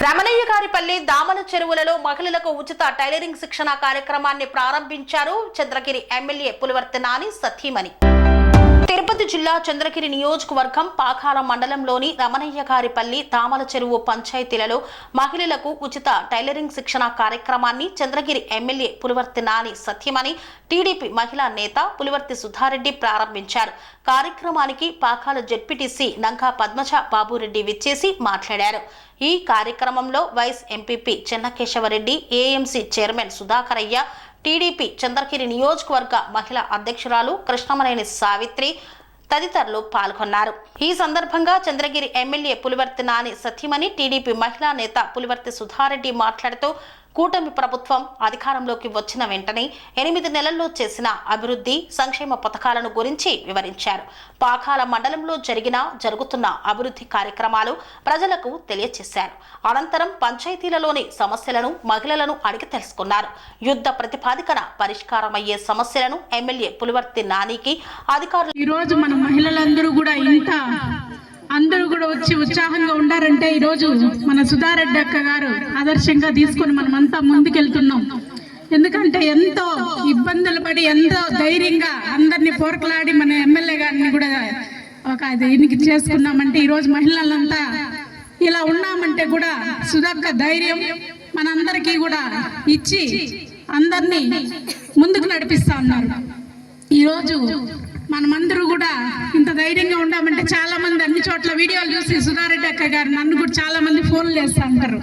రమణయ్యగారిపల్లి దామన చెరువులలో మహిళలకు ఉచిత టైలరింగ్ శిక్షణ కార్యక్రమాన్ని ప్రారంభించారు చంద్రగిరి ఎమ్మెల్యే పులివర్తి నాని సతీమణి. తిరుపతి జిల్లా చంద్రగిరి నియోజకవర్గం పాకాల మండలంలోని రమణయ్యగారిపల్లి దామల చెరువు పంచాయతీలలో మహిళలకు ఉచిత టైలరింగ్ శిక్షణ కార్యక్రమాన్ని చంద్రగిరి ఎమ్మెల్యే పులివర్తి నాని సతీమణి టీడీపీ మహిళా నేత పులివర్తి సుధారెడ్డి ప్రారంభించారు. కార్యక్రమానికి పాకాల జెడ్పీటీసీ నంకా పద్మజ బాబురెడ్డి విచ్చేసి మాట్లాడారు. ఈ కార్యక్రమంలో vice MPP Chennakesava Reddy, AMC chairman Sudhakarayya, TDP Chandragiri నియోజకవర్గ మహిళా అధ్యక్షురాలు కృష్ణమనేని సావిత్రి తదితరులు పాల్గొన్నారు. ఈ సందర్భంగా చంద్రగిరి ఎమ్మెల్యే పులివర్తి నాని సతీమణి టీడీపీ మహిళా నేత పులివర్తి సుధారెడ్డి మాట్లాడుతూ కూటమి ప్రభుత్వం అధికారంలోకి వచ్చిన వెంటనే 8 నెలల్లో చేసిన అభివృద్ధి సంక్షేమ పథకాలను గురించి వివరించారు. పాకాల మండలంలో జరుగుతున్న అభివృద్ధి కార్యక్రమాలు ప్రజలకు తెలియజేశారు. అనంతరం పంచాయతీలలోని సమస్యలను మహిళలను అడిగి తెలుసుకున్నారు. యుద్ధ ప్రతిపాదికన పరిష్కారమయ్యే సమస్యలను ఎమ్మెల్యే పులివర్తి నానికి అధికారులు ఈరోజు మన మహిళలందరూ కూడా అందరూ కూడా వచ్చి ఉత్సాహంగా ఉండారంటే ఈరోజు మన సుధారెడ్డి అక్క గారు ఆదర్శంగా తీసుకొని మనమంతా ముందుకెళ్తున్నాం. ఎందుకంటే ఎంతో ఇబ్బందులు పడి ఎంతో ధైర్యంగా అందరినీ పోరకలాడి మన ఎమ్మెల్యే గారిని కూడా ఒక దీనికి చేసుకున్నామంటే ఈరోజు మహిళలంతా ఇలా ఉన్నామంటే కూడా సుధాక్క ధైర్యం మనందరికీ కూడా ఇచ్చి అందరినీ ముందుకు నడిపిస్తా ఉన్నారు. ఈరోజు మనమందరూ కూడా ఇంత ధైర్యంగా ఉండామంటే చాలా మంది అన్ని చోట్ల వీడియోలు చూసి సుధారెడ్డి అక్క గారు నన్ను కూడా చాలా మంది ఫోన్లు చేస్తూ ఉంటారు,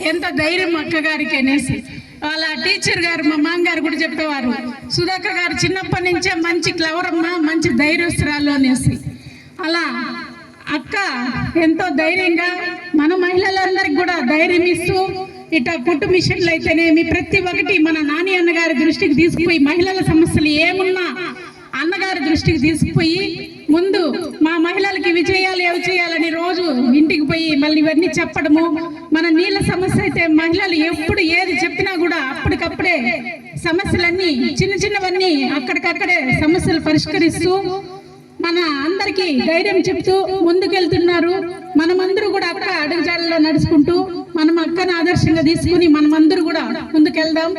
ఎంత ధైర్యం అక్క గారికి అనేసి. వాళ్ళ టీచర్ గారు మా మామగారు కూడా చెప్పేవారు, సుధాక్క గారు చిన్నప్పటి నుంచే మంచి క్లవరమ్మ, మంచి ధైర్యస్తురాలు అనేసి. అలా అక్క ఎంతో ధైర్యంగా మన మహిళలందరికీ కూడా ధైర్యం ఇస్తూ ఇట్లా కుట్టు మిషన్లు అయితేనేమి ప్రతి ఒక్కటి మన నాని అన్నగారి దృష్టికి తీసుకుపోయి మహిళల సమస్యలు ఏమున్నా అన్నగారి దృష్టికి తీసుకుపోయి ముందు మా మహిళలకి ఇవి చేయాలి అవి చేయాలని రోజు ఇంటికి పోయి మళ్ళీ ఇవన్నీ చెప్పడము. మన నీళ్ళ సమస్య అయితే మహిళలు ఎప్పుడు ఏది చెప్పినా కూడా అప్పటికప్పుడే సమస్యలన్నీ చిన్నవన్నీ అక్కడికక్కడే సమస్యలు పరిష్కరిస్తూ మన అందరికీ ధైర్యం చెప్తూ ముందుకెళ్తున్నారు. మనమందరూ కూడా అక్క అడుగుజాడలో నడుచుకుంటూ మనం అక్కను ఆదర్శంగా తీసుకుని మనమందరూ కూడా ముందుకెళ్దాం.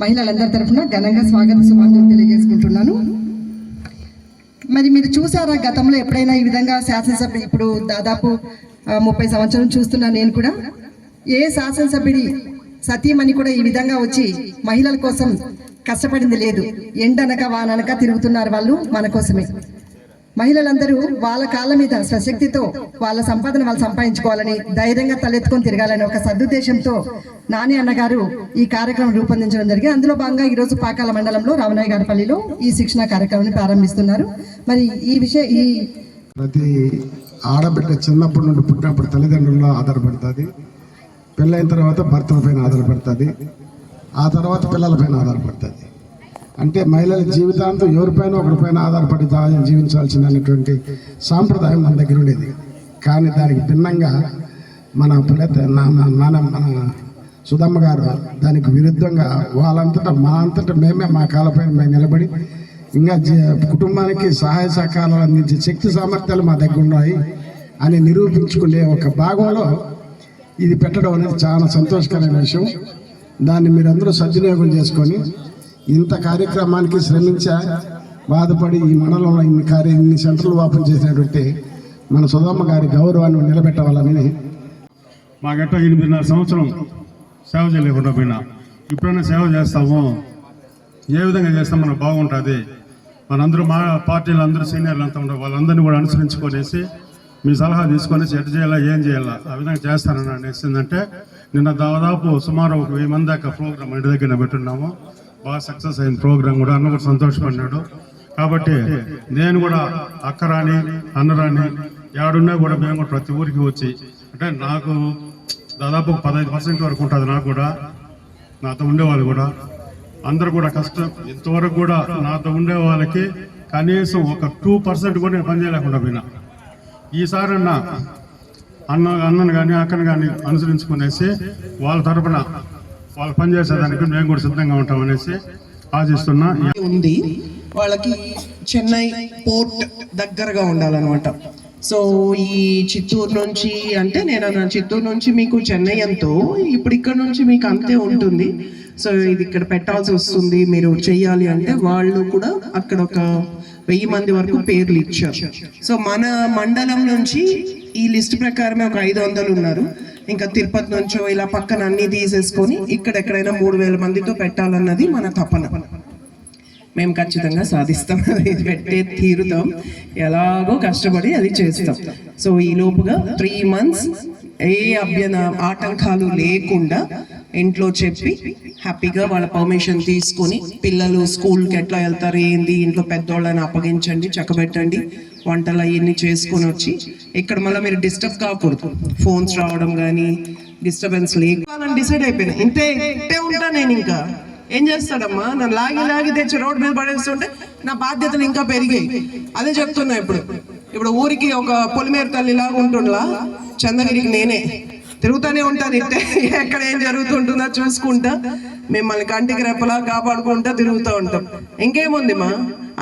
మహిళలందరి తరఫున ఘనంగా స్వాగత సుమాంజలి తెలియజేసుకుంటున్నాను. మరి మీరు చూసారా గతంలో ఎప్పుడైనా ఈ విధంగా శాసనసభ్యుడు, ఇప్పుడు దాదాపు 30 సంవత్సరం చూస్తున్నా నేను కూడా, ఏ శాసనసభ్యుడి సతీమణి కూడా ఈ విధంగా వచ్చి మహిళల కోసం కష్టపడింది లేదు. ఎండనక వాననక తిరుగుతున్నారు వాళ్ళు మన కోసమే. మహిళలందరూ వాళ్ళ కాళ్ళ మీద స్వశక్తితో వాళ్ళ సంపాదన వాళ్ళు సంపాదించుకోవాలని, ధైర్యంగా తలెత్తుకొని తిరగాలని ఒక సదుద్దేశంతో నాని అన్నగారు ఈ కార్యక్రమం రూపొందించడం జరిగింది. అందులో భాగంగా ఈరోజు పాకాల మండలంలో రమణయ్యగారిపల్లిలో ఈ శిక్షణ కార్యక్రమాన్ని ప్రారంభిస్తున్నారు. మరి ఈ ప్రతి ఆడబిడ్డ చిన్నప్పటి నుండి పుట్టినప్పుడు తల్లిదండ్రుల్లో ఆధారపడుతుంది, పెళ్ళైన తర్వాత భర్తల పైన ఆధారపడుతుంది, ఆ తర్వాత పిల్లలపైన ఆధారపడుతుంది. అంటే మహిళల జీవితాంతం ఎవరిపైన ఒకరిపైన ఆధారపడి జీవించాల్సినటువంటి సాంప్రదాయం మన దగ్గర ఉండేది. కానీ దానికి భిన్నంగా మన సుధమ్మ గారు దానికి విరుద్ధంగా వాళ్ళంతటా మేమే మా కాళ్ళపైన మేము నిలబడి ఇంకా కుటుంబానికి సహాయ సహకారాలు అందించే శక్తి సామర్థ్యాలు మా దగ్గర ఉన్నాయి అని నిరూపించుకునే ఒక భాగంలో ఇది పెట్టడం అనేది చాలా సంతోషకరమైన విషయం. దాన్ని మీరందరూ సద్వినియోగం చేసుకొని ఇంత కార్యక్రమానికి శ్రమించా బాధపడి ఈ మండలంలో ఇన్ని సెంటర్లు ఓపెన్ చేసినటువంటి మన సుధమ్మ గారి గౌరవాన్ని నిలబెట్టవాలని. మాకెట్టో 8.5 సంవత్సరం సేవ చేయలేకుండా పోయినా ఇప్పుడైనా సేవ చేస్తాము, ఏ విధంగా చేస్తాం మనకు బాగుంటుంది. మనందరూ మా పార్టీలు అందరూ సీనియర్లు అంతా ఉంటారు, వాళ్ళందరినీ కూడా అనుసరించుకొనేసి మీ సలహా తీసుకొనేసి ఎటు చేయాలా ఏం చేయాలా ఆ విధంగా చేస్తానని అనేసిందంటే నిన్న దాదాపు సుమారు 1000 మంది దాకా ప్రోగ్రామ్ ఇంటి దగ్గర పెట్టున్నాము. బాగా సక్సెస్ అయిన ప్రోగ్రామ్ కూడా అన్న కూడా సంతోషపడినాడు. కాబట్టి నేను కూడా అక్కరాని అన్నరాని ఏడున్నా కూడా మేము కూడా ప్రతి ఊరికి వచ్చి, అంటే నాకు దాదాపు 15% వరకు ఉంటుంది, నాకు కూడా నాతో ఉండేవాళ్ళు కూడా అందరూ కూడా కష్టం. ఇంతవరకు కూడా నాతో ఉండే వాళ్ళకి కనీసం ఒక 2% కూడా నేను పనిచేయలేకుండా పోయినా. ఈసారి అన్నను కానీ అక్కను కానీ అనుసరించుకునేసి వాళ్ళ తరపున వాళ్ళు పనిచేసేదానికి మేము కూడా సిద్ధంగా ఉంటాం అనేసి ఆశిస్తున్నా. ఉంది వాళ్ళకి చెన్నై పోర్ట్ దగ్గరగా ఉండాలన్నమాట. సో ఈ చిత్తూరు నుంచి అంటే నేను చిత్తూరు నుంచి మీకు చెన్నై ఎంతో, ఇప్పుడు ఇక్కడ నుంచి మీకు అంతే ఉంటుంది. సో ఇది ఇక్కడ పెట్టాల్సి వస్తుంది, మీరు చెయ్యాలి అంటే వాళ్ళు కూడా అక్కడ ఒక 1000 మంది వరకు పేర్లు ఇచ్చారు. సో మన మండలం నుంచి ఈ లిస్ట్ ప్రకారమే ఒక 500 ఉన్నారు. ఇంకా తిరుపతి నుంచో ఇలా పక్కన అన్ని తీసేసుకొని ఇక్కడ ఎక్కడైనా 3000 మందితో పెట్టాలన్నది మన తపన. మేము ఖచ్చితంగా సాధిస్తాం, అది పెట్టే తీరుతాం, ఎలాగో కష్టపడి అది చేస్తాం. సో ఈ లోపుగా 3 months ఏ ఆటంకాలు లేకుండా ఇంట్లో చెప్పి హ్యాపీగా వాళ్ళ పర్మిషన్ తీసుకొని పిల్లలు స్కూల్కి ఎట్లా వెళ్తారు ఏంది, ఇంట్లో పెద్దోళ్ళని అప్పగించండి, చక్కబెట్టండి, వంటలు అవన్నీ చేసుకొని వచ్చి ఇక్కడ మళ్ళీ మీరు డిస్టర్బ్ కాకూడదు, ఫోన్స్ రావడం కానీ డిస్టర్బెన్స్ లేకపోవాలని డిసైడ్ అయిపోయినా. ఇంతే ఉంటా నేను. ఇంకా ఏం చేస్తాడమ్మా, నన్ను లాగి తెచ్చి రోడ్ మీద పడేస్తుంటే నా బాధ్యతలు ఇంకా పెరిగాయి. అదే చెప్తున్నా. ఇప్పుడు ఊరికి ఒక పొలిమేరు తల్లిలాగా ఉంటుండలా, చంద్రగిరికి నేనే తిరుగుతూనే ఉంటాను. ఇట్టే ఎక్కడ ఏం జరుగుతుంటుందో చూసుకుంటా, మిమ్మల్ని కంటికి రెప్పలా కాపాడుకుంటా తిరుగుతూ ఉంటాం. ఇంకేముంది మా,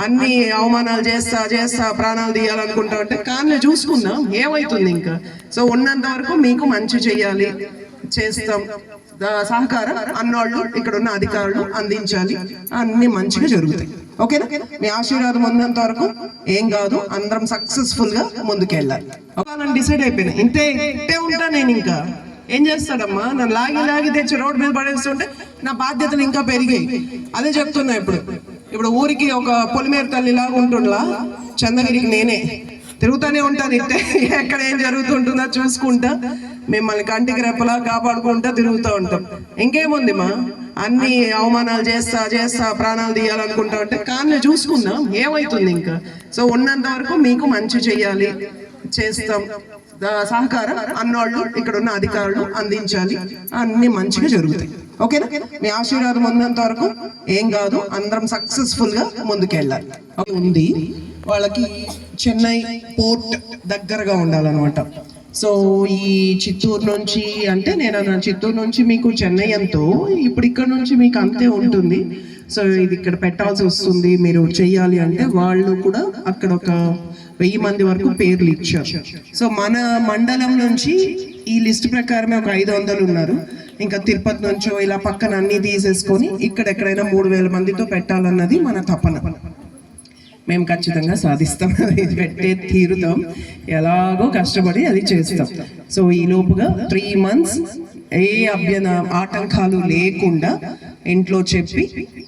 అన్ని అవమానాలు చేస్తా ప్రాణాలు తీయాలనుకుంటా ఉంటే కానీ చూసుకుందాం, ఏమవుతుంది ఇంకా. సో ఉన్నంత వరకు మీకు మంచి చెయ్యాలి, చేస్తాం. సహకారం అన్నోళ్ళు ఇక్కడ ఉన్న అధికారులు అందించాలి, అన్ని మంచిగా జరుగుతాయి. ఓకేనా? మీ ఆశీర్వాదం ఉన్నంత వరకు ఏం కాదు, అందరం సక్సెస్ఫుల్ గా ముందుకెళ్ళాలి. డిసైడ్ అయిపోయినా. ఇంతే ఉంటా నేను. ఇంకా ఏం చేస్తాడమ్మా, నన్ను లాగి తెచ్చి రోడ్ మీద పడేస్తుంటే నా బాధ్యతలు ఇంకా పెరిగాయి. అదే చెప్తున్నా. ఇప్పుడు ఊరికి ఒక పొలిమేరు తల్లిలాగా ఉంటుండలా, చంద్రగిరికి నేనే తిరుగుతూనే ఉంటాను. ఇట్టే ఎక్కడ ఏం జరుగుతుంటుందో చూసుకుంటా, మిమ్మల్ని కంటికి రెప్పలా కాపాడుకుంటా తిరుగుతూ ఉంటాం. ఇంకేముంది మా, అన్ని అవమానాలు చేస్తా ప్రాణాలు తీయాలనుకుంటా ఉంటే కానీ చూసుకుందాం, ఏమవుతుంది ఇంకా. సో ఉన్నంత వరకు మీకు మంచి చెయ్యాలి, చేస్తాం. సహకారం అన్నోళ్ళు ఇక్కడ ఉన్న అధికారులు అందించాలి, అన్ని మంచిగా జరుగుతాయి. ఓకేనా? మీ ఆశీర్వాదం ఉన్నంత వరకు ఏం కాదు, అందరం సక్సెస్ఫుల్ గా ముందుకెళ్ళాలి. ఉంది వాళ్ళకి చెన్నై పోర్ట్ దగ్గరగా ఉండాలన్నమాట. సో ఈ చిత్తూరు నుంచి అంటే నేను చిత్తూరు నుంచి మీకు చెన్నై ఎంతో, ఇప్పుడు ఇక్కడ నుంచి మీకు అంతే ఉంటుంది. సో ఇది ఇక్కడ పెట్టాల్సి వస్తుంది, మీరు చెయ్యాలి అంటే వాళ్ళు కూడా అక్కడ ఒక 1000 మంది వరకు పేర్లు ఇచ్చారు. సో మన మండలం నుంచి ఈ లిస్ట్ ప్రకారమే ఒక 500 ఉన్నారు. ఇంకా తిరుపతి నుంచో ఇలా పక్కన అన్ని తీసేసుకొని ఇక్కడ ఎక్కడైనా 3000 మందితో పెట్టాలన్నది మన తపన. మేము ఖచ్చితంగా సాధిస్తాం, అది పెట్టే తీరుతాం, ఎలాగో కష్టపడి అది చేస్తాం. సో ఈ లోపుగా 3 months ఏ ఆటంకాలు లేకుండా ఇంట్లో చెప్పి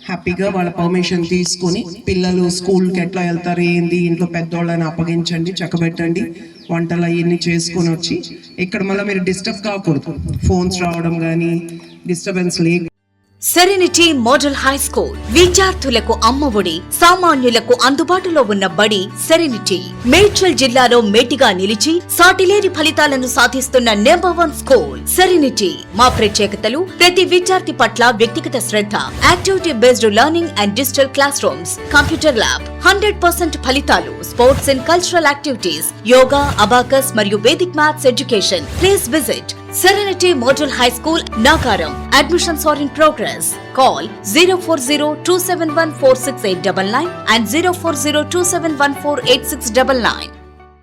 హ్యాపీగా వాళ్ళ పర్మిషన్ తీసుకొని పిల్లలు స్కూల్కి ఎట్లా వెళ్తారు ఏంది, ఇంట్లో పెద్దోళ్ళని అప్పగించండి, చక్కబెట్టండి, వంటలు అవన్నీ చేసుకొని వచ్చి ఇక్కడ మళ్ళీ మీరు డిస్టర్బ్ కాకూడదు, ఫోన్స్ రావడం కానీ డిస్టర్బెన్స్ లేక. సెరెనిటీ మోడల్ హై స్కూల్ విద్యార్థులకు అమ్మఒడి, సామాన్యులకు అందుబాటులో ఉన్న బడి సెరెనిటీ. మేడ్చల్ జిల్లాలో మేటిగా నిలిచి సాటిలేని ఫలితాలను సాధిస్తున్న నంబర్ 1 స్కూల్ సెరెనిటీ. మా ప్రత్యేకతలు ప్రతి విద్యార్థి పట్ల వ్యక్తిగత శ్రద్ధ, activity based learning and digital classrooms, computer lab, 100% ఫలితాలు, sports and cultural activities, yoga, abacus మరియు Vedic maths education. Please visit Serenity Model High School, Nagaram. Admissions are in progress. Call 040-271-46899 and 040-271-48699.